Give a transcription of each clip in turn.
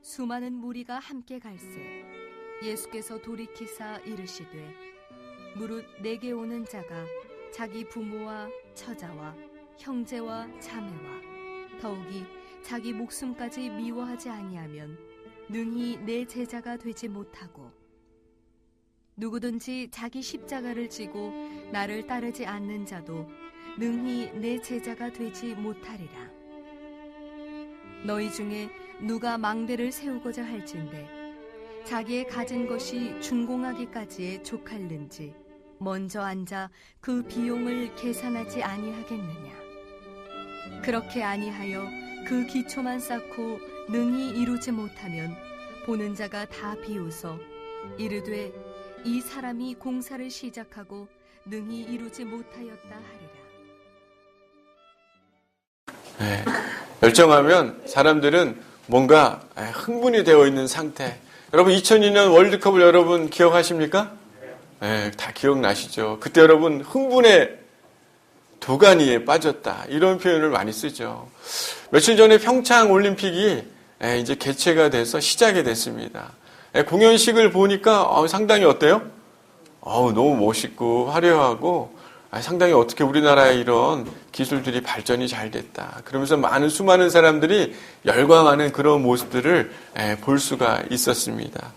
수많은 무리가 함께 갈새 예수께서 돌이키사 이르시되 무릇 내게 오는 자가 자기 부모와 처자와 형제와 자매와 더욱이 자기 목숨까지 미워하지 아니하면 능히 내 제자가 되지 못하고 누구든지 자기 십자가를 지고 나를 따르지 않는 자도 능히 내 제자가 되지 못하리라. 너희 중에 누가 망대를 세우고자 할진대 자기의 가진 것이 준공하기까지에 족할는지 먼저 앉아 그 비용을 계산하지 아니하겠느냐. 그렇게 아니하여 그 기초만 쌓고 능히 이루지 못하면 보는 자가 다 비웃어 이르되 이 사람이 공사를 시작하고 능히 이루지 못하였다 하리라. 네, 열정하면 사람들은 뭔가 흥분이 되어 있는 상태. 여러분 2002년 월드컵을 여러분 기억하십니까? 네, 다 기억나시죠? 그때 여러분 흥분의 도가니에 빠졌다 이런 표현을 많이 쓰죠. 며칠 전에 평창 올림픽이 이제 개최가 돼서 시작이 됐습니다. 공연식을 보니까 상당히 어때요? 너무 멋있고 화려하고 상당히 어떻게 우리나라의 이런 기술들이 발전이 잘 됐다. 그러면서 수많은 사람들이 열광하는 그런 모습들을 볼 수가 있었습니다.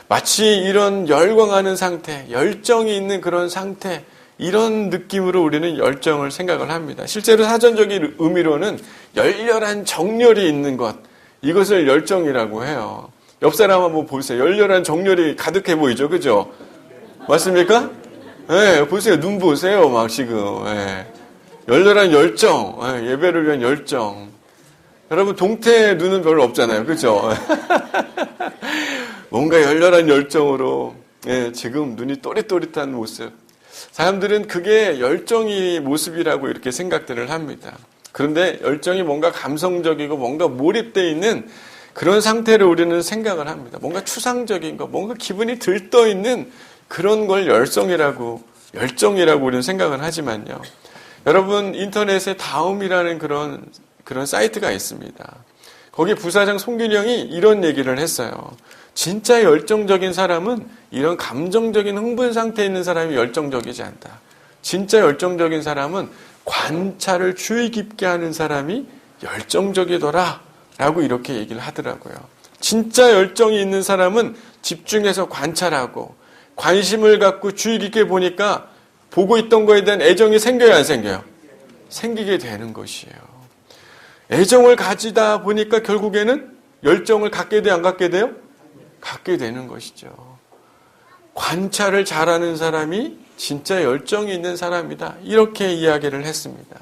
마치 이런 열광하는 상태, 열정이 있는 그런 상태, 이런 느낌으로 우리는 열정을 생각을 합니다. 실제로 사전적인 의미로는 열렬한 정열이 있는 것, 이것을 열정이라고 해요. 옆 사람 한번 보세요. 열렬한 정열이 가득해 보이죠, 그죠? 맞습니까? 네, 보세요. 눈 보세요. 막 지금. 네. 열렬한 열정. 네, 예배를 위한 열정. 여러분, 동태 눈은 별로 없잖아요. 그죠? 뭔가 열렬한 열정으로 지금 눈이 또릿또릿한 모습. 사람들은 그게 열정이 모습이라고 이렇게 생각들을 합니다. 그런데 열정이 뭔가 감성적이고 뭔가 몰입되어 있는 그런 상태를 우리는 생각을 합니다. 뭔가 추상적인 거, 뭔가 기분이 들떠 있는 그런 걸 열정이라고 우리는 생각을 하지만요. 여러분 인터넷에 다음이라는 그런 사이트가 있습니다. 거기 부사장 송균영이 이런 얘기를 했어요. 진짜 열정적인 사람은 이런 감정적인 흥분 상태에 있는 사람이 열정적이지 않다. 진짜 열정적인 사람은 관찰을 주의 깊게 하는 사람이 열정적이더라 라고 이렇게 얘기를 하더라고요. 진짜 열정이 있는 사람은 집중해서 관찰하고 관심을 갖고 주의 깊게 보니까 보고 있던 거에 대한 애정이 생겨요, 안 생겨요? 생기게 되는 것이에요. 애정을 가지다 보니까 결국에는 열정을 갖게 돼요, 안 갖게 돼요? 갖게 되는 것이죠. 관찰을 잘하는 사람이 진짜 열정이 있는 사람이다. 이렇게 이야기를 했습니다.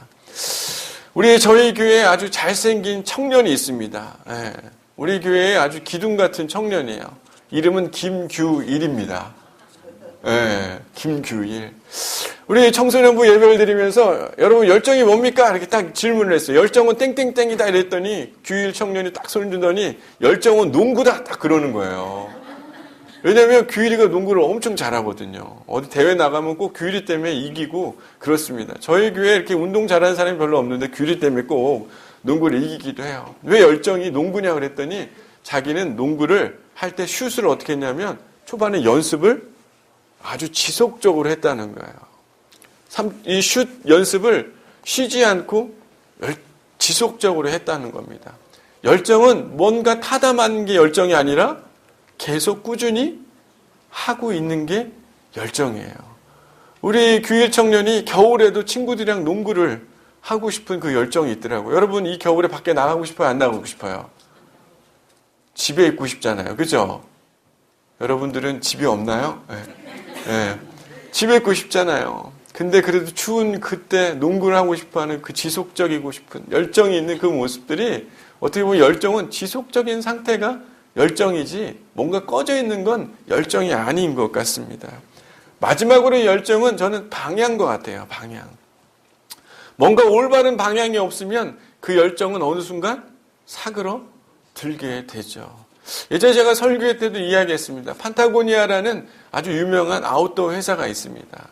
저희 교회에 아주 잘생긴 청년이 있습니다. 우리 교회에 아주 기둥 같은 청년이에요. 이름은 김규일입니다. 김규일. 우리 청소년부 예배를 드리면서 여러분 열정이 뭡니까? 이렇게 딱 질문을 했어요. 열정은 땡땡땡이다 이랬더니 규일 청년이 딱 손을 들더니 열정은 농구다 딱 그러는 거예요. 왜냐하면 규일이가 농구를 엄청 잘하거든요. 어디 대회 나가면 꼭 규일이 때문에 이기고 그렇습니다. 저희 교회에 이렇게 운동 잘하는 사람이 별로 없는데 규일이 때문에 꼭 농구를 이기기도 해요. 왜 열정이 농구냐 그랬더니 자기는 농구를 할 때 슛을 어떻게 했냐면 초반에 연습을 아주 지속적으로 했다는 거예요. 이 슛 연습을 쉬지 않고 지속적으로 했다는 겁니다. 열정은 뭔가 타담한 게 열정이 아니라 계속 꾸준히 하고 있는 게 열정이에요. 우리 규일 청년이 겨울에도 친구들이랑 농구를 하고 싶은 그 열정이 있더라고요. 여러분 이 겨울에 밖에 나가고 싶어요? 안 나가고 싶어요? 집에 있고 싶잖아요. 그죠? 여러분들은 집이 없나요? 네. 집에 있고 싶잖아요. 근데 그래도 추운 그때 농구를 하고 싶어하는 그 지속적이고 싶은 열정이 있는 그 모습들이 어떻게 보면 열정은 지속적인 상태가 열정이지 뭔가 꺼져 있는 건 열정이 아닌 것 같습니다. 마지막으로 열정은 저는 방향인 것 같아요. 방향. 뭔가 올바른 방향이 없으면 그 열정은 어느 순간 사그러 들게 되죠. 예전에 제가 설교회 때도 이야기했습니다. 판타고니아라는 아주 유명한 아웃도어 회사가 있습니다.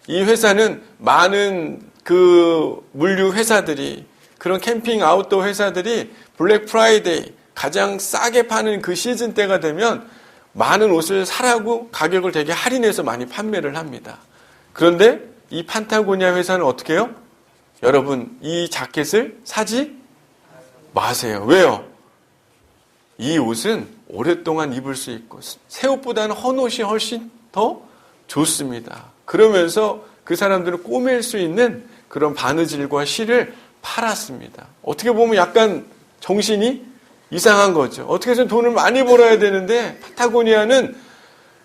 이 회사는 많은 그 물류 회사들이 그런 캠핑 아웃도어 회사들이 블랙 프라이데이 가장 싸게 파는 그 시즌 때가 되면 많은 옷을 사라고 가격을 되게 할인해서 많이 판매를 합니다. 그런데 이 판타고니아 회사는 어떻게 해요? 여러분, 이 자켓을 사지 마세요. 왜요? 이 옷은 오랫동안 입을 수 있고 새 옷보다는 헌 옷이 훨씬 더 좋습니다. 그러면서 그 사람들은 꼬맬 수 있는 그런 바느질과 실을 팔았습니다. 어떻게 보면 약간 정신이 이상한 거죠. 어떻게 해서 돈을 많이 벌어야 되는데 파타고니아는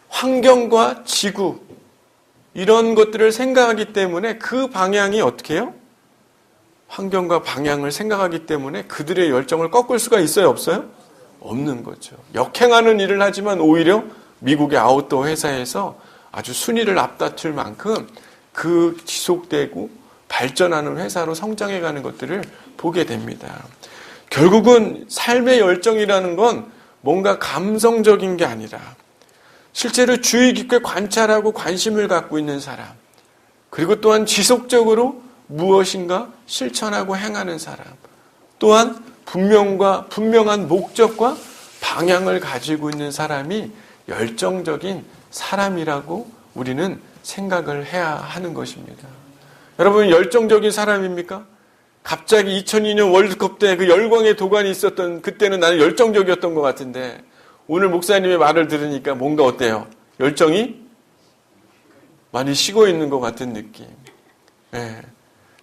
환경과 지구 이런 것들을 생각하기 때문에 그 방향이 어떻게 해요? 환경과 방향을 생각하기 때문에 그들의 열정을 꺾을 수가 있어요? 없어요? 없는 거죠. 역행하는 일을 하지만 오히려 미국의 아웃도어 회사에서 아주 순위를 앞다툴 만큼 그 지속되고 발전하는 회사로 성장해가는 것들을 보게 됩니다. 결국은 삶의 열정이라는 건 뭔가 감성적인 게 아니라 실제로 주의 깊게 관찰하고 관심을 갖고 있는 사람, 그리고 또한 지속적으로 무엇인가 실천하고 행하는 사람, 또한 분명한 목적과 방향을 가지고 있는 사람이 열정적인 사람이라고 우리는 생각을 해야 하는 것입니다. 여러분, 열정적인 사람입니까? 갑자기 2002년 월드컵 때 그 열광의 도가니 있었던 그때는 나는 열정적이었던 것 같은데 오늘 목사님의 말을 들으니까 뭔가 어때요? 열정이 많이 식어 있는 것 같은 느낌. 네.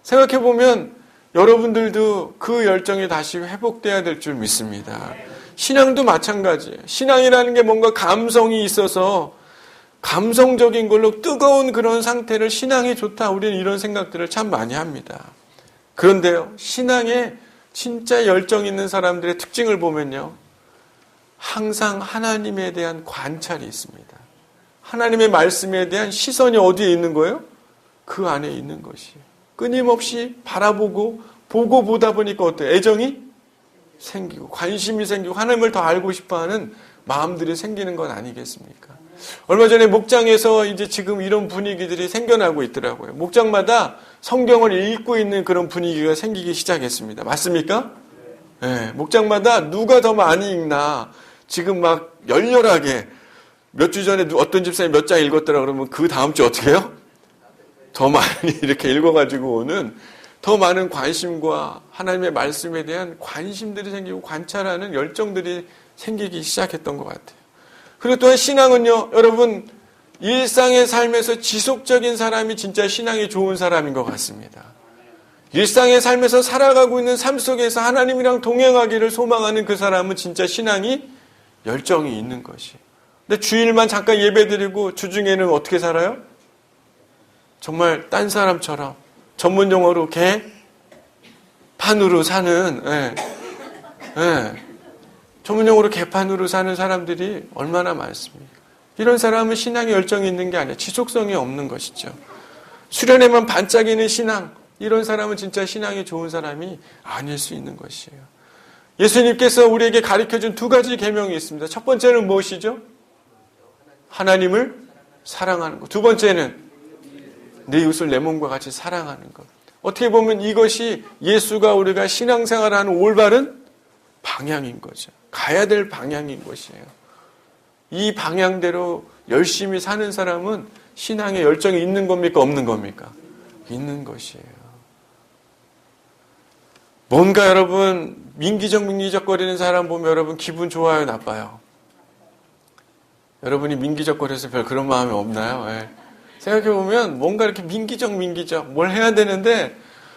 생각해보면 여러분들도 그 열정이 다시 회복돼야 될 줄 믿습니다. 신앙도 마찬가지예요. 신앙이라는 게 뭔가 감성이 있어서 감성적인 걸로 뜨거운 그런 상태를 신앙이 좋다. 우리는 이런 생각들을 참 많이 합니다. 그런데요, 신앙에 진짜 열정 있는 사람들의 특징을 보면요, 항상 하나님에 대한 관찰이 있습니다. 하나님의 말씀에 대한 시선이 어디에 있는 거예요? 그 안에 있는 것이에요. 끊임없이 바라보고 보고 보다 보니까 어때요? 애정이 생기고 관심이 생기고 하나님을 더 알고 싶어하는 마음들이 생기는 건 아니겠습니까? 얼마 전에 목장에서 이제 지금 이런 분위기들이 생겨나고 있더라고요. 목장마다 성경을 읽고 있는 그런 분위기가 생기기 시작했습니다. 맞습니까? 네, 목장마다 누가 더 많이 읽나 지금 막 열렬하게 몇 주 전에 어떤 집사님이 몇 장 읽었더라 그러면 그 다음 주 어떻게 해요? 더 많이 이렇게 읽어가지고 오는 더 많은 관심과 하나님의 말씀에 대한 관심들이 생기고 관찰하는 열정들이 생기기 시작했던 것 같아요. 그리고 또한 신앙은요, 여러분, 일상의 삶에서 지속적인 사람이 진짜 신앙이 좋은 사람인 것 같습니다. 일상의 삶에서 살아가고 있는 삶 속에서 하나님이랑 동행하기를 소망하는 그 사람은 진짜 신앙이 열정이 있는 것이에요. 근데 주일만 잠깐 예배드리고 주중에는 어떻게 살아요? 정말 딴 사람처럼 전문 용어로 개판으로 사는 전문 용어로 개판으로 사는 사람들이 얼마나 많습니까? 이런 사람은 신앙에 열정이 있는 게 아니라 지속성이 없는 것이죠. 수련회만 반짝이는 신앙, 이런 사람은 진짜 신앙이 좋은 사람이 아닐 수 있는 것이에요. 예수님께서 우리에게 가르쳐준 두 가지 계명이 있습니다. 첫 번째는 무엇이죠? 하나님을 사랑하는 것. 두 번째는 내 이웃을 내 몸과 같이 사랑하는 것. 어떻게 보면 이것이 예수가 우리가 신앙생활을 하는 올바른 방향인 거죠. 가야 될 방향인 것이에요. 이 방향대로 열심히 사는 사람은 신앙에 열정이 있는 겁니까? 없는 겁니까? 있는 것이에요. 뭔가 여러분 민기적거리는 사람 보면 여러분 기분 좋아요? 나빠요? 여러분이 민기적거려서 별 그런 마음이 없나요? 네. 생각해보면 뭔가 이렇게 민기적 뭘 해야 되는데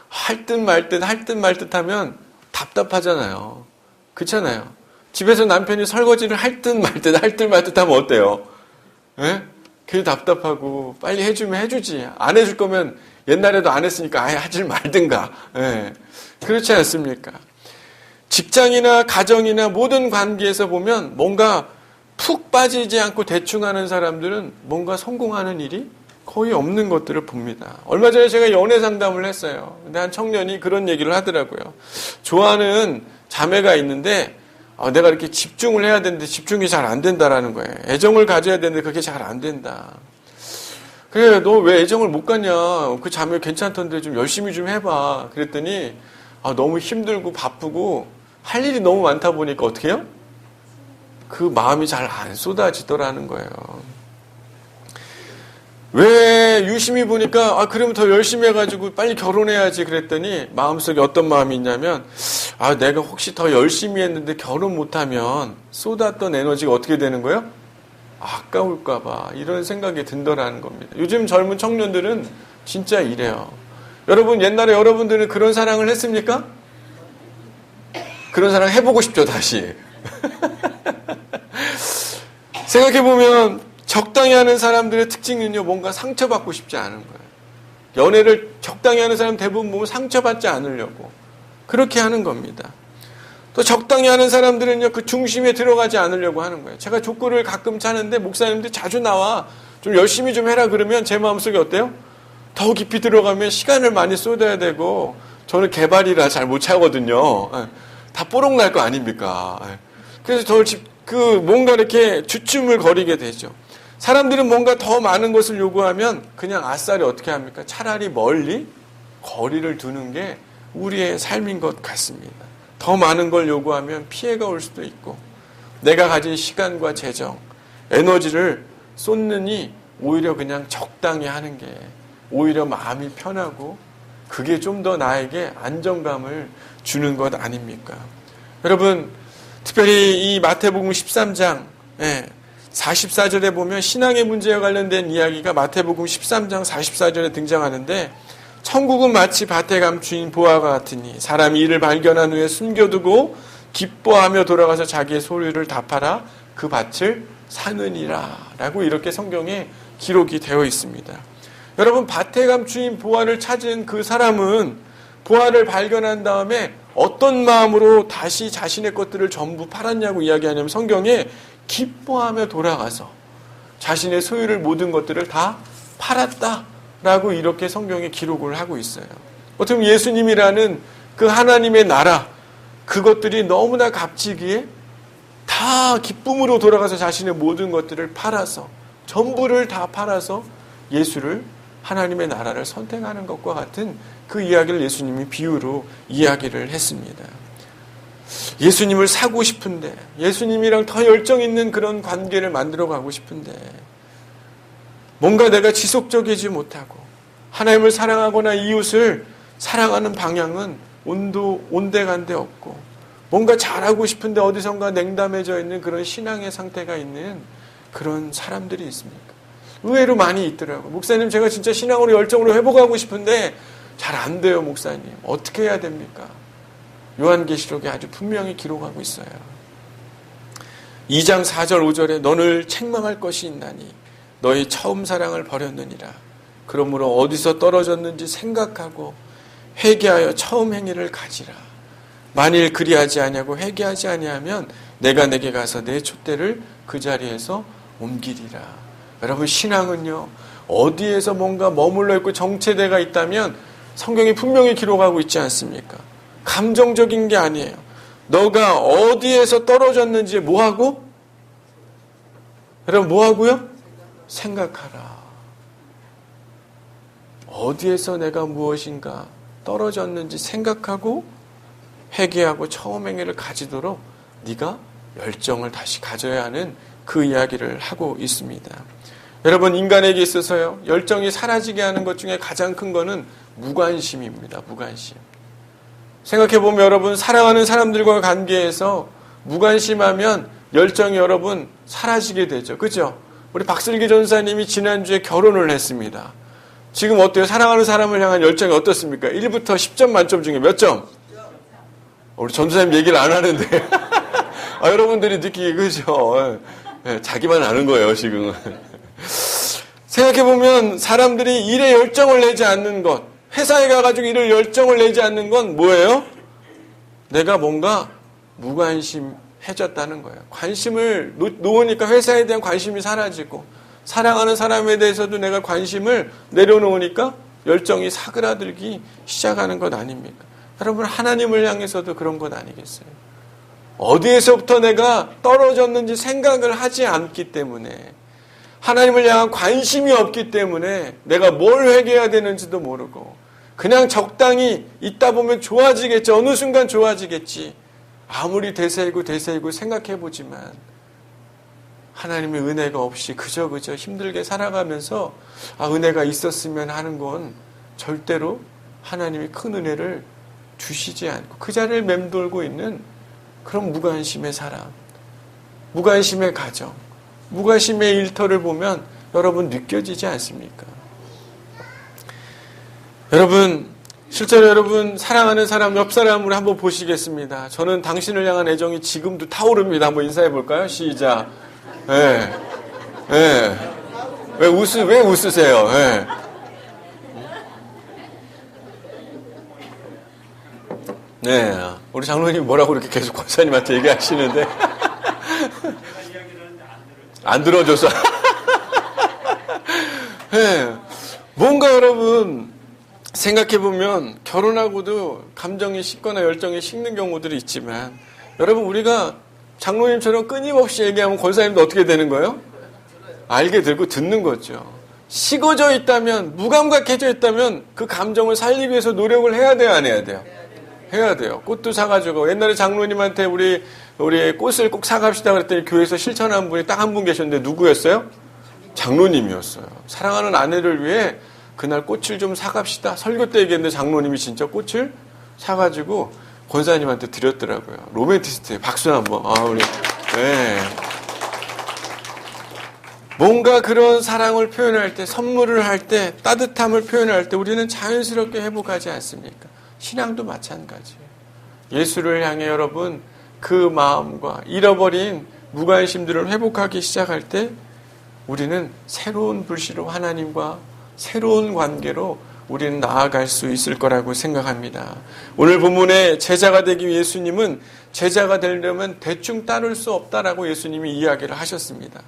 할 듯 말 듯 하면 답답하잖아요. 그렇잖아요. 집에서 남편이 설거지를 할 듯 말 듯 하면 어때요? 예? 괜히 답답하고 빨리 해주면 해주지. 안 해줄 거면 옛날에도 안 했으니까 아예 하질 말든가. 예. 그렇지 않습니까? 직장이나 가정이나 모든 관계에서 보면 뭔가 푹 빠지지 않고 대충 하는 사람들은 뭔가 성공하는 일이 거의 없는 것들을 봅니다. 얼마 전에 제가 연애 상담을 했어요. 근데 한 청년이 그런 얘기를 하더라고요. 좋아하는 자매가 있는데 내가 이렇게 집중을 해야 되는데 집중이 잘 안 된다라는 거예요. 애정을 가져야 되는데 그게 잘 안 된다. 그래, 너 왜 애정을 못 갖냐? 그 자매 괜찮던데 좀 열심히 좀 해봐. 그랬더니 너무 힘들고 바쁘고 할 일이 너무 많다 보니까 어떻게 해요? 그 마음이 잘 안 쏟아지더라는 거예요. 왜 유심히 보니까 그러면 더 열심히 해가지고 빨리 결혼해야지 그랬더니 마음속에 어떤 마음이 있냐면 내가 혹시 더 열심히 했는데 결혼 못하면 쏟았던 에너지가 어떻게 되는 거예요? 아까울까 봐 이런 생각이 든더라는 겁니다. 요즘 젊은 청년들은 진짜 이래요. 여러분 옛날에 여러분들은 그런 사랑을 했습니까? 그런 사랑 해보고 싶죠 다시. 생각해보면 적당히 하는 사람들의 특징은요, 뭔가 상처받고 싶지 않은 거예요. 연애를 적당히 하는 사람 대부분 보면 상처받지 않으려고 그렇게 하는 겁니다. 또 적당히 하는 사람들은요, 그 중심에 들어가지 않으려고 하는 거예요. 제가 족구를 가끔 차는데 목사님들이 자주 나와 좀 열심히 좀 해라 그러면 제 마음속에 어때요? 더 깊이 들어가면 시간을 많이 쏟아야 되고 저는 개발이라 잘 못 차거든요. 다 뽀록 날 거 아닙니까? 그래서 뭔가 이렇게 주춤을 거리게 되죠. 사람들은 뭔가 더 많은 것을 요구하면 그냥 아싸리 어떻게 합니까? 차라리 멀리 거리를 두는 게 우리의 삶인 것 같습니다. 더 많은 걸 요구하면 피해가 올 수도 있고 내가 가진 시간과 재정, 에너지를 쏟느니 오히려 그냥 적당히 하는 게 오히려 마음이 편하고 그게 좀 더 나에게 안정감을 주는 것 아닙니까? 여러분 특별히 이 마태복음 13장 44절에 보면 신앙의 문제와 관련된 이야기가 마태복음 13장 44절에 등장하는데 천국은 마치 밭에 감추인 보화가 같으니 사람이 이를 발견한 후에 숨겨두고 기뻐하며 돌아가서 자기의 소유를 다 팔아 그 밭을 사느니라 라고 이렇게 성경에 기록이 되어 있습니다. 여러분 밭에 감추인 보화를 찾은 그 사람은 보화를 발견한 다음에 어떤 마음으로 다시 자신의 것들을 전부 팔았냐고 이야기하냐면 성경에 기뻐하며 돌아가서 자신의 소유를 모든 것들을 다 팔았다라고 이렇게 성경에 기록을 하고 있어요. 어떻게 보면 예수님이라는 그 하나님의 나라 그것들이 너무나 값지기에 다 기쁨으로 돌아가서 자신의 모든 것들을 팔아서 전부를 다 팔아서 예수를 하나님의 나라를 선택하는 것과 같은 그 이야기를 예수님이 비유로 이야기를 했습니다. 예수님을 사고 싶은데 예수님이랑 더 열정 있는 그런 관계를 만들어가고 싶은데 뭔가 내가 지속적이지 못하고 하나님을 사랑하거나 이웃을 사랑하는 방향은 온데간데 없고 뭔가 잘하고 싶은데 어디선가 냉담해져 있는 그런 신앙의 상태가 있는 그런 사람들이 있습니까? 의외로 많이 있더라고요. 목사님 제가 진짜 신앙으로 열정으로 회복하고 싶은데 잘 안 돼요 목사님. 어떻게 해야 됩니까? 요한계시록에 아주 분명히 기록하고 있어요. 2장 4절 5절에 너를 책망할 것이 있나니 너희 처음 사랑을 버렸느니라. 그러므로 어디서 떨어졌는지 생각하고 회개하여 처음 행위를 가지라. 만일 그리하지 아니하고 회개하지 아니하면 내가 내게 가서 내 촛대를 그 자리에서 옮기리라. 여러분 신앙은요 어디에서 뭔가 머물러 있고 정체되가 있다면 성경이 분명히 기록하고 있지 않습니까? 감정적인 게 아니에요. 너가 어디에서 떨어졌는지 뭐하고? 여러분 뭐하고요? 생각하라. 어디에서 내가 무엇인가 떨어졌는지 생각하고 회개하고 처음 행위를 가지도록 네가 열정을 다시 가져야 하는 그 이야기를 하고 있습니다. 여러분 인간에게 있어서요 열정이 사라지게 하는 것 중에 가장 큰 거는 무관심입니다. 무관심. 생각해보면 여러분 사랑하는 사람들과 관계에서 무관심하면 열정이 여러분 사라지게 되죠. 그죠? 우리 박슬기 전사님이 지난주에 결혼을 했습니다. 지금 어때요? 사랑하는 사람을 향한 열정이 어떻습니까? 1부터 10점 만점 중에 몇 점? 우리 전사님 얘기를 안 하는데 여러분들이 느끼기 그죠? 자기만 아는 거예요 지금은. 생각해보면 사람들이 일에 열정을 내지 않는 것, 회사에 가가지고 일을 열정을 내지 않는 건 뭐예요? 내가 뭔가 무관심해졌다는 거예요. 관심을 놓으니까 회사에 대한 관심이 사라지고 사랑하는 사람에 대해서도 내가 관심을 내려놓으니까 열정이 사그라들기 시작하는 것 아닙니까? 여러분 하나님을 향해서도 그런 것 아니겠어요? 어디에서부터 내가 떨어졌는지 생각을 하지 않기 때문에 하나님을 향한 관심이 없기 때문에 내가 뭘 회개해야 되는지도 모르고 그냥 적당히 있다 보면 좋아지겠지. 어느 순간 좋아지겠지. 아무리 대세이고 생각해보지만 하나님의 은혜가 없이 그저 힘들게 살아가면서 은혜가 있었으면 하는 건 절대로 하나님이 큰 은혜를 주시지 않고 그 자리를 맴돌고 있는 그런 무관심의 사람, 무관심의 가정, 무관심의 일터를 보면 여러분 느껴지지 않습니까? 여러분, 실제로 여러분 사랑하는 사람 옆 사람을 한번 보시겠습니다. 저는 당신을 향한 애정이 지금도 타오릅니다. 한번 인사해 볼까요? 시작. 예. 예. 왜 웃으세요? 예. 네. 우리 장로님 뭐라고 이렇게 계속 권사님한테 얘기하시는데. 안 들어줘서. 예. 뭔가 여러분, 생각해보면 결혼하고도 감정이 식거나 열정이 식는 경우들이 있지만 여러분 우리가 장로님처럼 끊임없이 얘기하면 권사님도 어떻게 되는 거예요? 알게 되고 듣는 거죠. 식어져 있다면, 무감각해져 있다면 그 감정을 살리기 위해서 노력을 해야 돼요, 안 해야 돼요? 해야 돼요. 꽃도 사가지고 옛날에 장로님한테 우리 꽃을 꼭 사갑시다 그랬더니 교회에서 실천한 분이 딱 한 분 계셨는데 누구였어요? 장로님이었어요. 사랑하는 아내를 위해 그날 꽃을 좀 사갑시다. 설교 때 얘기했는데 장로님이 진짜 꽃을 사가지고 권사님한테 드렸더라고요. 로맨티스트예요. 박수 한번. 우리. 네. 뭔가 그런 사랑을 표현할 때, 선물을 할 때, 따뜻함을 표현할 때 우리는 자연스럽게 회복하지 않습니까? 신앙도 마찬가지예요. 예수를 향해 여러분 그 마음과 잃어버린 무관심들을 회복하기 시작할 때 우리는 새로운 불씨로 하나님과 새로운 관계로 우리는 나아갈 수 있을 거라고 생각합니다. 오늘 본문의 제자가 되기 위해 예수님은 제자가 되려면 대충 따를 수 없다라고 예수님이 이야기를 하셨습니다.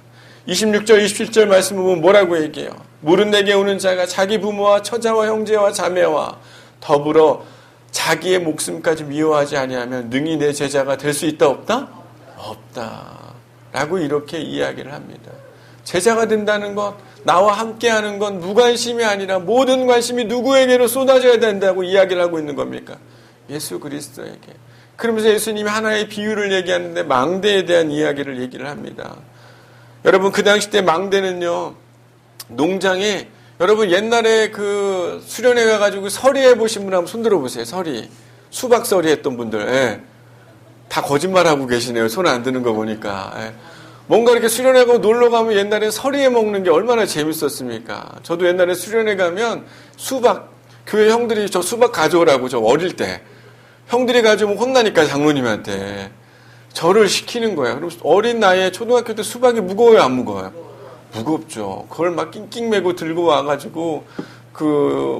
26절, 27절 말씀 보면 뭐라고 얘기해요? 물은 내게 오는 자가 자기 부모와 처자와 형제와 자매와 더불어 자기의 목숨까지 미워하지 아니하면 능히 내 제자가 될 수 있다 없다? 없다. 라고 이렇게 이야기를 합니다. 제자가 된다는 것, 나와 함께하는 건 무관심이 아니라 모든 관심이 누구에게로 쏟아져야 된다고 이야기를 하고 있는 겁니까? 예수 그리스도에게. 그러면서 예수님이 하나의 비유를 얘기하는데 망대에 대한 이야기를 얘기를 합니다. 여러분 그 당시 때 망대는요, 농장에 여러분 옛날에 그 수련회 가가지고 서리해 보신 분 한번 손들어 보세요. 서리. 수박 서리 했던 분들. 예. 다 거짓말하고 계시네요. 손 안 드는 거 보니까. 예. 뭔가 이렇게 수련회 가고 놀러 가면 옛날에 서리해 먹는 게 얼마나 재밌었습니까? 저도 옛날에 수련회 가면 수박, 교회 형들이 저 수박 가져오라고 저 어릴 때. 형들이 가져오면 혼나니까 장로님한테. 저를 시키는 거예요. 그럼 어린 나이에 초등학교 때 수박이 무거워요, 안 무거워요? 무겁죠. 그걸 막 낑낑 메고 들고 와가지고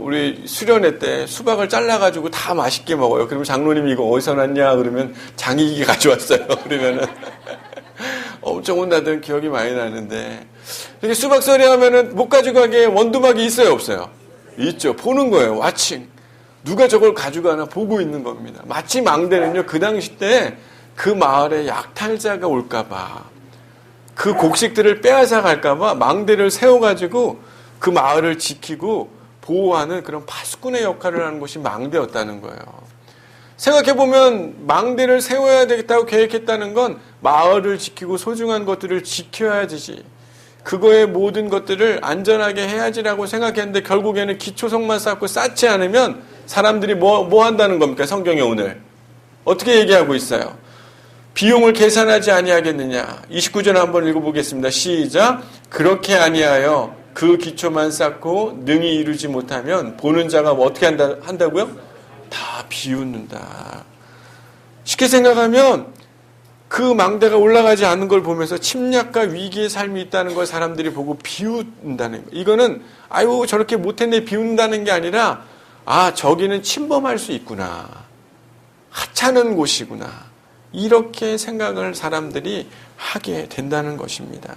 우리 수련회 때 수박을 잘라가지고 다 맛있게 먹어요. 그러면 장로님이 이거 어디서 났냐? 그러면 장익이 가져왔어요. 그러면은 엄청 혼나던 기억이 많이 나는데 이렇게 수박서리 하면은 못 가져가게 원두막이 있어요, 없어요? 있죠. 보는 거예요. 와칭. 누가 저걸 가져가나 보고 있는 겁니다. 마치 망대는요, 그 당시 때 그 마을에 약탈자가 올까봐 그 곡식들을 빼앗아 갈까봐 망대를 세워가지고 그 마을을 지키고 보호하는 그런 파수꾼의 역할을 하는 것이 망대였다는 거예요. 생각해보면 망대를 세워야 되겠다고 계획했다는 건 마을을 지키고 소중한 것들을 지켜야지, 그거의 모든 것들을 안전하게 해야지라고 생각했는데 결국에는 기초석만 쌓고 쌓지 않으면 사람들이 뭐 한다는 겁니까? 성경에 오늘 어떻게 얘기하고 있어요? 비용을 계산하지 아니하겠느냐. 29절 한번 읽어보겠습니다. 시작. 그렇게 아니하여 그 기초만 쌓고 능히 이루지 못하면 보는 자가 어떻게 한다고요? 다 비웃는다. 쉽게 생각하면 그 망대가 올라가지 않는 걸 보면서 침략과 위기의 삶이 있다는 걸 사람들이 보고 비웃는다는 거예요. 이거는 아유 저렇게 못했네 비웃는다는 게 아니라 저기는 침범할 수 있구나. 하찮은 곳이구나. 이렇게 생각을 사람들이 하게 된다는 것입니다.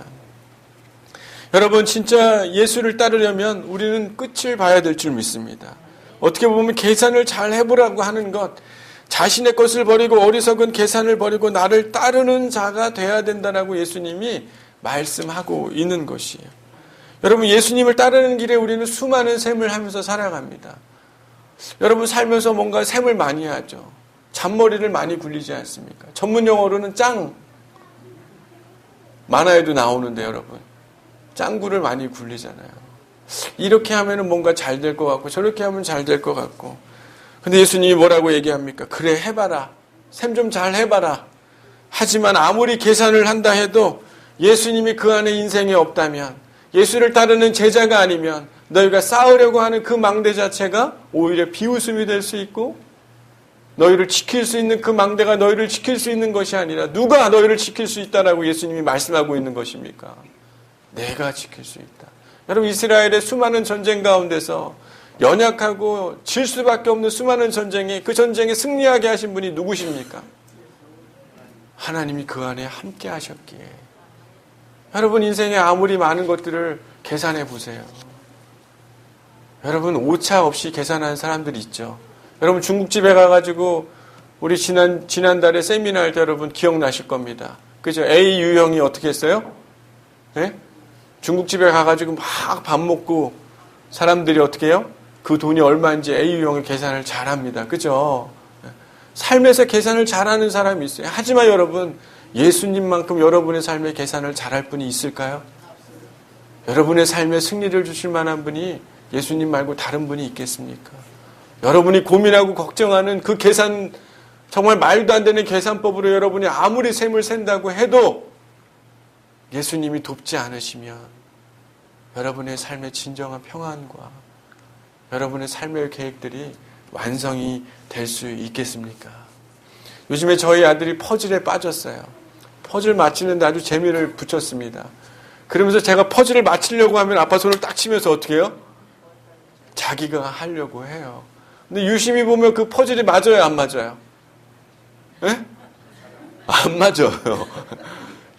여러분 진짜 예수를 따르려면 우리는 끝을 봐야 될 줄 믿습니다. 어떻게 보면 계산을 잘 해보라고 하는 것, 자신의 것을 버리고 어리석은 계산을 버리고 나를 따르는 자가 돼야 된다라고 예수님이 말씀하고 있는 것이에요. 여러분 예수님을 따르는 길에 우리는 수많은 셈을 하면서 살아갑니다. 여러분 살면서 뭔가 셈을 많이 하죠. 잔머리를 많이 굴리지 않습니까? 전문 용어로는 만화에도 나오는데 여러분, 짱구를 많이 굴리잖아요. 이렇게 하면은 뭔가 잘 될 것 같고 저렇게 하면 잘 될 것 같고. 근데 예수님이 뭐라고 얘기합니까? 그래, 해봐라. 셈 좀 잘 해봐라. 하지만 아무리 계산을 한다 해도 예수님이 그 안에 인생이 없다면, 예수를 따르는 제자가 아니면 너희가 쌓으려고 하는 그 망대 자체가 오히려 비웃음이 될 수 있고, 너희를 지킬 수 있는 그 망대가 너희를 지킬 수 있는 것이 아니라 누가 너희를 지킬 수 있다라고 예수님이 말씀하고 있는 것입니까? 내가 지킬 수 있다. 여러분, 이스라엘의 수많은 전쟁 가운데서 연약하고 질 수밖에 없는 수많은 전쟁에, 그 전쟁에 승리하게 하신 분이 누구십니까? 하나님이 그 안에 함께 하셨기에. 여러분, 인생에 아무리 많은 것들을 계산해 보세요. 여러분, 오차 없이 계산하는 사람들이 있죠. 여러분, 중국집에 가가지고 우리 지난달에 세미나 할 때 여러분 기억나실 겁니다. 그죠? A 유형이 어떻게 했어요? 네? 중국집에 가가지고 막 밥 먹고 사람들이 어떻게 해요? 그 돈이 얼마인지 A 유형의 계산을 잘합니다. 그죠? 삶에서 계산을 잘하는 사람이 있어요. 하지만 여러분, 예수님만큼 여러분의 삶의 계산을 잘할 분이 있을까요? 여러분의 삶에 승리를 주실 만한 분이 예수님 말고 다른 분이 있겠습니까? 여러분이 고민하고 걱정하는 그 계산, 정말 말도 안 되는 계산법으로 여러분이 아무리 셈을 센다고 해도 예수님이 돕지 않으시면 여러분의 삶의 진정한 평안과 여러분의 삶의 계획들이 완성이 될 수 있겠습니까? 요즘에 저희 아들이 퍼즐에 빠졌어요. 퍼즐 맞히는데 아주 재미를 붙였습니다. 그러면서 제가 퍼즐을 맞히려고 하면 아빠 손을 딱 치면서 어떻게 해요? 자기가 하려고 해요. 근데 유심히 보면 그 퍼즐이 맞아요, 안 맞아요? 예? 안 맞아요.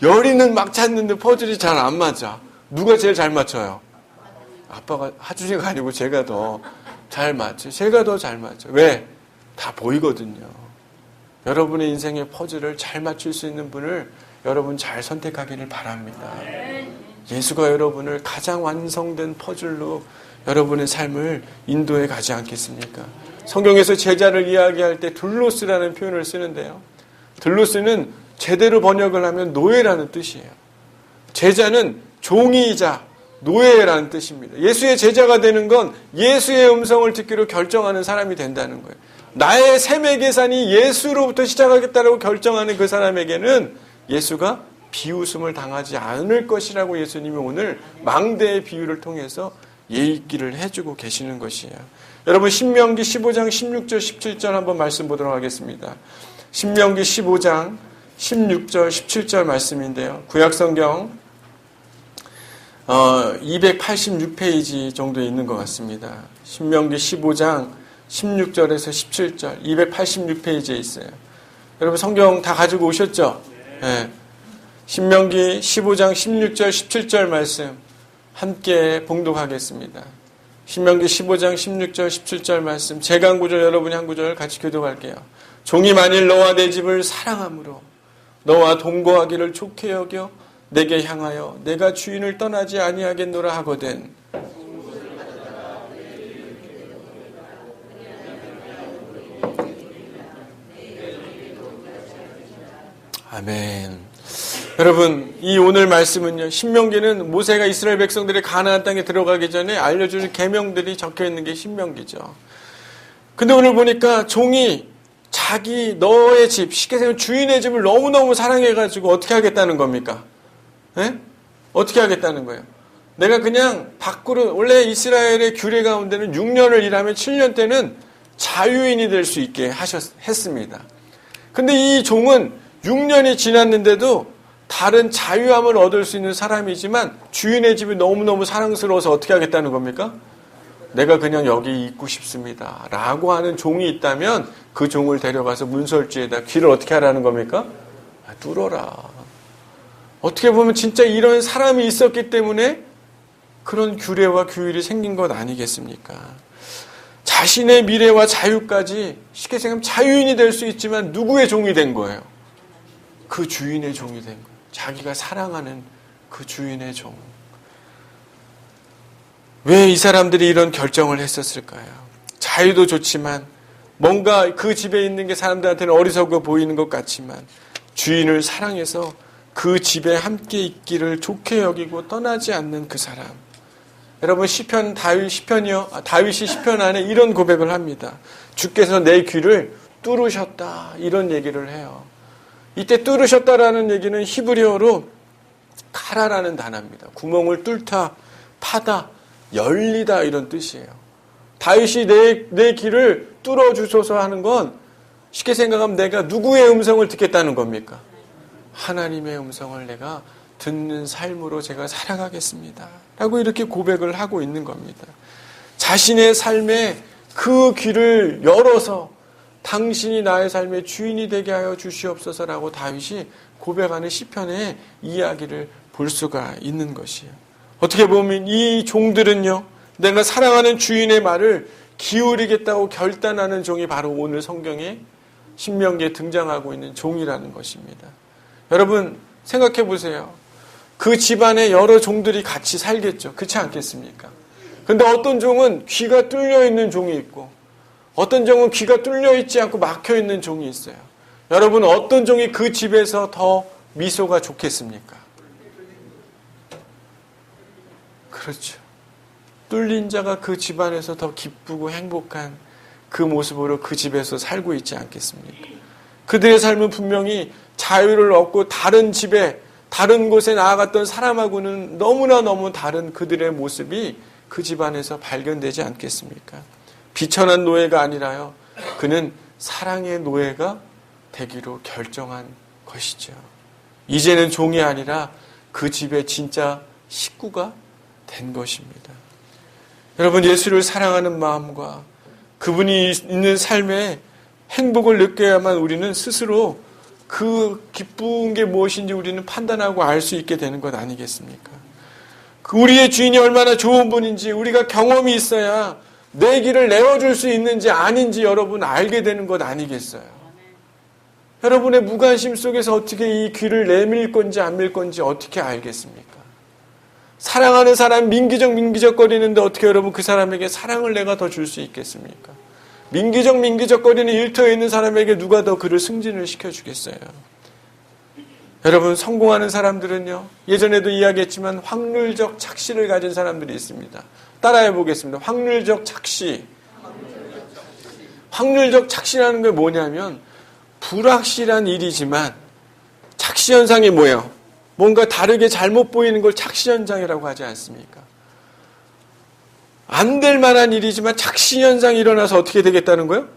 열이는 막 찾는데 퍼즐이 잘 안 맞아. 누가 제일 잘 맞춰요? 아빠가, 하준이가 아니고 제가 더 잘 맞죠. 제가 더 잘 맞죠. 왜? 다 보이거든요. 여러분의 인생의 퍼즐을 잘 맞출 수 있는 분을 여러분 잘 선택하기를 바랍니다. 예수가 여러분을 가장 완성된 퍼즐로 여러분의 삶을 인도해 가지 않겠습니까? 성경에서 제자를 이야기할 때 둘로스라는 표현을 쓰는데요. 둘로스는 제대로 번역을 하면 노예라는 뜻이에요. 제자는 종이이자 노예라는 뜻입니다. 예수의 제자가 되는 건 예수의 음성을 듣기로 결정하는 사람이 된다는 거예요. 나의 셈의 계산이 예수로부터 시작하겠다라고 결정하는 그 사람에게는 예수가 비웃음을 당하지 않을 것이라고 예수님이 오늘 망대의 비유를 통해서 예의기를 해주고 계시는 것이에요. 여러분, 신명기 15장 16절 17절 한번 말씀 보도록 하겠습니다. 신명기 15장 16절 17절 말씀인데요. 구약성경 286페이지 정도에 있는 것 같습니다. 신명기 15장 16절에서 17절 286페이지에 있어요. 여러분, 성경 다 가지고 오셨죠? 네. 신명기 15장 16절 17절 말씀 함께 봉독하겠습니다. 신명기 15장 16절 17절 말씀 제가 한 구절, 여러분이 한 구절 같이 교독할게요. 종이 만일 너와 내 집을 사랑함으로 너와 동거하기를 좋게 여겨 내게 향하여 내가 주인을 떠나지 아니하겠노라 하거든. 아멘. 여러분, 이 오늘 말씀은요, 신명기는 모세가 이스라엘 백성들이 가나안 땅에 들어가기 전에 알려주는 계명들이 적혀 있는 게 신명기죠. 근데 오늘 보니까 종이 너의 집, 쉽게 생각하면 주인의 집을 너무너무 사랑해가지고 어떻게 하겠다는 겁니까? 네? 어떻게 하겠다는 거예요? 내가 그냥 밖으로, 원래 이스라엘의 규례 가운데는 6년을 일하면 7년 때는 자유인이 될 수 있게 했습니다. 근데 이 종은 6년이 지났는데도 다른 자유함을 얻을 수 있는 사람이지만 주인의 집이 너무너무 사랑스러워서 어떻게 하겠다는 겁니까? 내가 그냥 여기 있고 싶습니다 라고 하는 종이 있다면 그 종을 데려가서 문설주에다 귀를 어떻게 하라는 겁니까? 뚫어라. 어떻게 보면 진짜 이런 사람이 있었기 때문에 그런 규례와 규율이 생긴 것 아니겠습니까? 자신의 미래와 자유까지 쉽게 생각하면 자유인이 될 수 있지만 누구의 종이 된 거예요? 그 주인의 종이 된 거예요. 자기가 사랑하는 그 주인의 종. 왜 이 사람들이 이런 결정을 했었을까요? 자유도 좋지만 뭔가 그 집에 있는 게 사람들한테는 어리석어 보이는 것 같지만 주인을 사랑해서 그 집에 함께 있기를 좋게 여기고 떠나지 않는 그 사람. 여러분 다윗이 시편 안에 이런 고백을 합니다. 주께서 내 귀를 뚫으셨다 이런 얘기를 해요. 이때 뚫으셨다라는 얘기는 히브리어로 카라라는 단어입니다. 구멍을 뚫다, 파다, 열리다 이런 뜻이에요. 다윗이 내 귀를 뚫어주소서 하는 건 쉽게 생각하면 내가 누구의 음성을 듣겠다는 겁니까? 하나님의 음성을 내가 듣는 삶으로 제가 살아가겠습니다. 라고 이렇게 고백을 하고 있는 겁니다. 자신의 삶에 그 귀를 열어서 당신이 나의 삶의 주인이 되게 하여 주시옵소서라고 다윗이 고백하는 시편의 이야기를 볼 수가 있는 것이에요. 어떻게 보면 이 종들은요, 내가 사랑하는 주인의 말을 기울이겠다고 결단하는 종이 바로 오늘 성경에 신명기에 등장하고 있는 종이라는 것입니다. 여러분 생각해 보세요. 그 집안에 여러 종들이 같이 살겠죠. 그렇지 않겠습니까? 근데 어떤 종은 귀가 뚫려 있는 종이 있고 어떤 종은 귀가 뚫려 있지 않고 막혀 있는 종이 있어요. 여러분 어떤 종이 그 집에서 더 미소가 좋겠습니까? 그렇죠. 뚫린 자가 그 집안에서 더 기쁘고 행복한 그 모습으로 그 집에서 살고 있지 않겠습니까? 그들의 삶은 분명히 자유를 얻고 다른 집에 다른 곳에 나아갔던 사람하고는 너무 다른 그들의 모습이 그 집안에서 발견되지 않겠습니까? 비천한 노예가 아니라요. 그는 사랑의 노예가 되기로 결정한 것이죠. 이제는 종이 아니라 그 집의 진짜 식구가 된 것입니다. 여러분 예수를 사랑하는 마음과 그분이 있는 삶에 행복을 느껴야만 우리는 스스로 그 기쁜 게 무엇인지 우리는 판단하고 알 수 있게 되는 것 아니겠습니까? 우리의 주인이 얼마나 좋은 분인지 우리가 경험이 있어야 내 길을 내어줄 수 있는지 아닌지 여러분 알게 되는 것 아니겠어요? 여러분의 무관심 속에서 어떻게 이 귀를 내밀 건지 안 밀 건지 어떻게 알겠습니까? 사랑하는 사람 민기적거리는데 어떻게 여러분 그 사람에게 사랑을 내가 더 줄 수 있겠습니까? 민기적거리는 일터에 있는 사람에게 누가 더 그를 승진을 시켜주겠어요? 여러분 성공하는 사람들은요, 예전에도 이야기했지만 확률적 착시를 가진 사람들이 있습니다. 따라해 보겠습니다. 확률적 착시. 확률적 착시라는 게 뭐냐면 불확실한 일이지만 착시 현상이 뭐예요? 뭔가 다르게 잘못 보이는 걸 착시 현상이라고 하지 않습니까? 안 될 만한 일이지만 착시 현상이 일어나서 어떻게 되겠다는 거예요?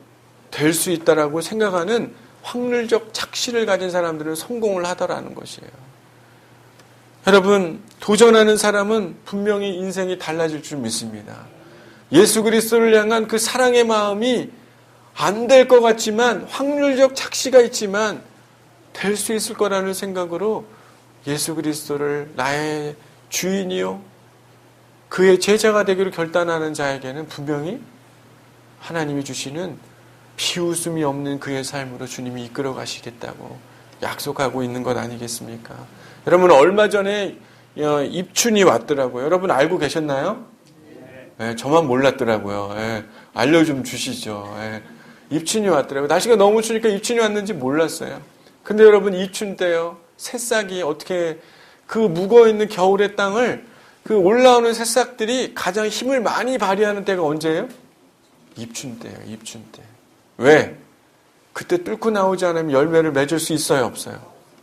될 수 있다라고 생각하는 확률적 착시를 가진 사람들은 성공을 하더라는 것이에요. 여러분 도전하는 사람은 분명히 인생이 달라질 줄 믿습니다. 예수 그리스도를 향한 그 사랑의 마음이 안 될 것 같지만 확률적 착시가 있지만 될 수 있을 거라는 생각으로 예수 그리스도를 나의 주인이요 그의 제자가 되기로 결단하는 자에게는 분명히 하나님이 주시는 비웃음이 없는 그의 삶으로 주님이 이끌어 가시겠다고 약속하고 있는 것 아니겠습니까? 여러분 얼마 전에 입춘이 왔더라고요. 여러분 알고 계셨나요? 네, 저만 몰랐더라고요. 네, 알려 좀 주시죠. 네, 입춘이 왔더라고요. 날씨가 너무 추우니까 입춘이 왔는지 몰랐어요. 근데 여러분 입춘 때요. 새싹이 어떻게 그 묵어있는 겨울의 땅을 그 올라오는 새싹들이 가장 힘을 많이 발휘하는 때가 언제예요? 입춘 때예요. 입춘 때. 왜? 그때 뚫고 나오지 않으면 열매를 맺을 수 있어요? 없어요?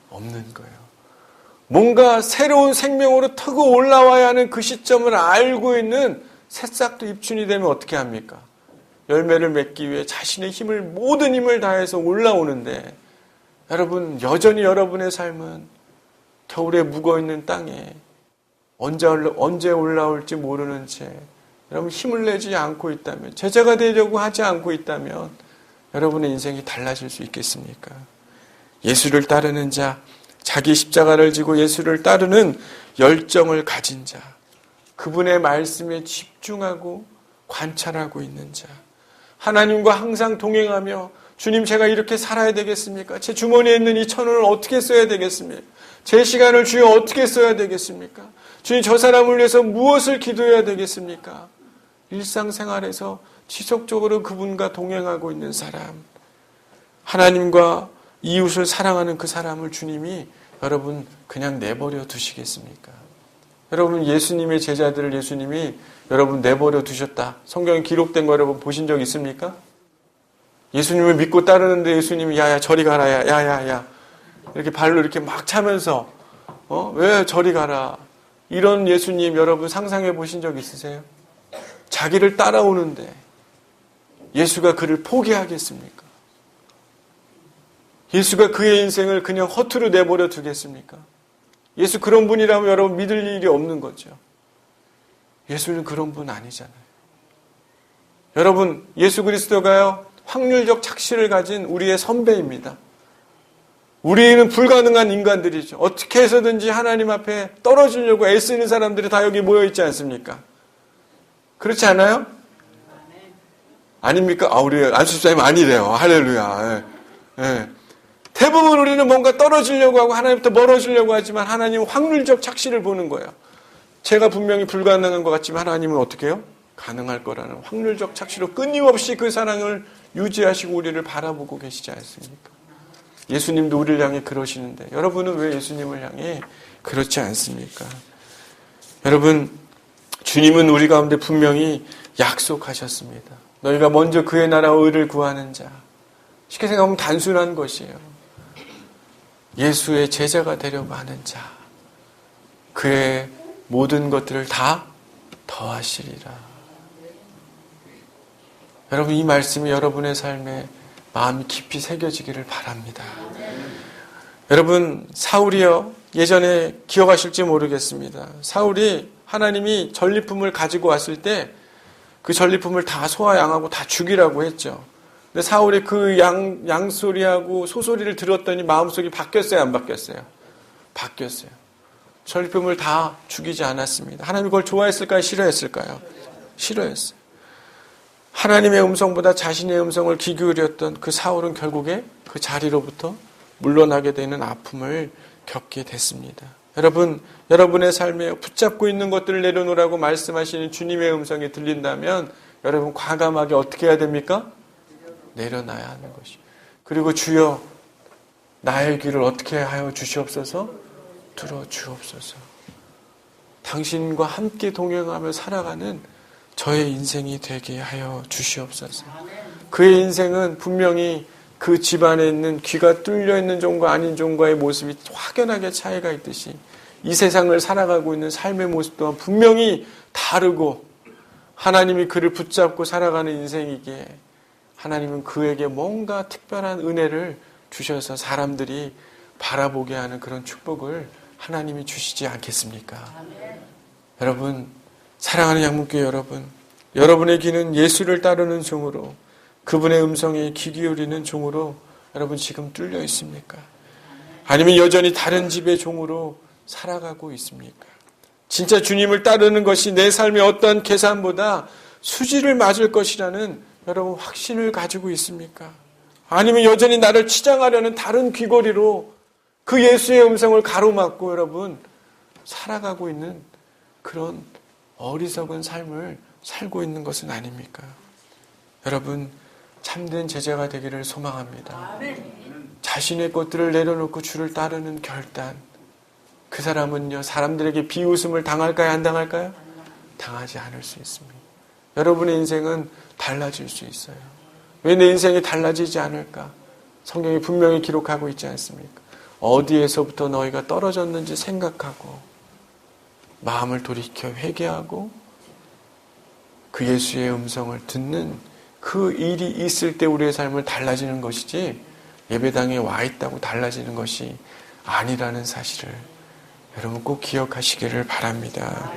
없는 거예요. 뭔가 새로운 생명으로 트고 올라와야 하는 그 시점을 알고 있는 새싹도 입춘이 되면 어떻게 합니까? 열매를 맺기 위해 자신의 힘을 모든 힘을 다해서 올라오는데 여러분 여전히 여러분의 삶은 겨울에 묵어있는 땅에 언제 올라올지 모르는 채 여러분 힘을 내지 않고 있다면 제자가 되려고 하지 않고 있다면 여러분의 인생이 달라질 수 있겠습니까? 예수를 따르는 자, 자기 십자가를 지고 예수를 따르는 열정을 가진 자, 그분의 말씀에 집중하고 관찰하고 있는 자, 하나님과 항상 동행하며 주님 제가 이렇게 살아야 되겠습니까? 제 주머니에 있는 이 1,000원을 어떻게 써야 되겠습니까? 제 시간을 주여 어떻게 써야 되겠습니까? 주님 저 사람을 위해서 무엇을 기도해야 되겠습니까? 일상생활에서 지속적으로 그분과 동행하고 있는 사람, 하나님과 이웃을 사랑하는 그 사람을 주님이 여러분 그냥 내버려 두시겠습니까? 여러분 예수님의 제자들을 예수님이 여러분 내버려 두셨다. 성경에 기록된 거 여러분 보신 적 있습니까? 예수님을 믿고 따르는데 예수님이 야야 저리 가라 야야야 이렇게 발로 이렇게 막 차면서 왜 저리 가라. 이런 예수님 여러분 상상해 보신 적 있으세요? 자기를 따라오는데 예수가 그를 포기하겠습니까? 예수가 그의 인생을 그냥 허투루 내버려 두겠습니까? 예수 그런 분이라면 여러분 믿을 일이 없는 거죠. 예수는 그런 분 아니잖아요. 여러분 예수 그리스도가요 확률적 착시를 가진 우리의 선배입니다. 우리는 불가능한 인간들이죠. 어떻게 해서든지 하나님 앞에 떨어지려고 애쓰는 사람들이 다 여기 모여있지 않습니까? 그렇지 않아요? 아닙니까? 우리 안수사님 아니래요. 할렐루야. 예. 대부분 우리는 뭔가 떨어지려고 하고 하나님부터 멀어지려고 하지만 하나님은 확률적 착시를 보는 거예요. 제가 분명히 불가능한 것 같지만 하나님은 어떻게 해요? 가능할 거라는 확률적 착시로 끊임없이 그 사랑을 유지하시고 우리를 바라보고 계시지 않습니까? 예수님도 우리를 향해 그러시는데 여러분은 왜 예수님을 향해 그렇지 않습니까? 여러분 주님은 우리 가운데 분명히 약속하셨습니다. 너희가 먼저 그의 나라와 의를 구하는 자. 쉽게 생각하면 단순한 것이에요. 예수의 제자가 되려고 하는 자. 그의 모든 것들을 다 더하시리라. 여러분 이 말씀이 여러분의 삶에 마음이 깊이 새겨지기를 바랍니다. 여러분 사울이요 예전에 기억하실지 모르겠습니다. 사울이 하나님이 전리품을 가지고 왔을 때 그 전리품을 다 소와 양하고 다 죽이라고 했죠. 근데 사울이 그 양소리하고 소소리를 들었더니 마음속이 바뀌었어요, 안 바뀌었어요? 바뀌었어요. 전리품을 다 죽이지 않았습니다. 하나님이 그걸 좋아했을까요? 싫어했을까요? 싫어했어요. 하나님의 음성보다 자신의 음성을 귀 기울였던 그 사울은 결국에 그 자리로부터 물러나게 되는 아픔을 겪게 됐습니다. 여러분, 여러분의 삶에 붙잡고 있는 것들을 내려놓으라고 말씀하시는 주님의 음성이 들린다면 여러분 과감하게 어떻게 해야 됩니까? 내려놔야 하는 것이. 그리고 주여 나의 귀를 어떻게 하여 주시옵소서? 들어주옵소서. 당신과 함께 동행하며 살아가는 저의 인생이 되게 하여 주시옵소서. 그의 인생은 분명히 그 집안에 있는 귀가 뚫려 있는 종과 아닌 종과의 모습이 확연하게 차이가 있듯이 이 세상을 살아가고 있는 삶의 모습 또한 분명히 다르고 하나님이 그를 붙잡고 살아가는 인생이기에 하나님은 그에게 뭔가 특별한 은혜를 주셔서 사람들이 바라보게 하는 그런 축복을 하나님이 주시지 않겠습니까? 여러분, 사랑하는 양문교회 여러분, 여러분의 귀는 예수를 따르는 종으로 그분의 음성에 귀 기울이는 종으로 여러분 지금 뚫려 있습니까? 아니면 여전히 다른 집의 종으로 살아가고 있습니까? 진짜 주님을 따르는 것이 내 삶의 어떠한 계산보다 수지를 맞을 것이라는 여러분 확신을 가지고 있습니까? 아니면 여전히 나를 치장하려는 다른 귀걸이로 그 예수의 음성을 가로막고 여러분 살아가고 있는 그런 어리석은 삶을 살고 있는 것은 아닙니까? 여러분 참된 제자가 되기를 소망합니다. 자신의 것들을 내려놓고 주를 따르는 결단. 그 사람은요 사람들에게 비웃음을 당할까요? 안 당할까요? 당하지 않을 수 있습니다. 여러분의 인생은 달라질 수 있어요. 왜 내 인생이 달라지지 않을까? 성경이 분명히 기록하고 있지 않습니까? 어디에서부터 너희가 떨어졌는지 생각하고 마음을 돌이켜 회개하고 그 예수의 음성을 듣는 그 일이 있을 때 우리의 삶을 달라지는 것이지 예배당에 와 있다고 달라지는 것이 아니라는 사실을 여러분 꼭 기억하시기를 바랍니다.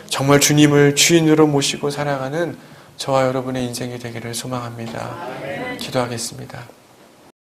정말 주님을 주인으로 모시고 살아가는 저와 여러분의 인생이 되기를 소망합니다. 기도하겠습니다.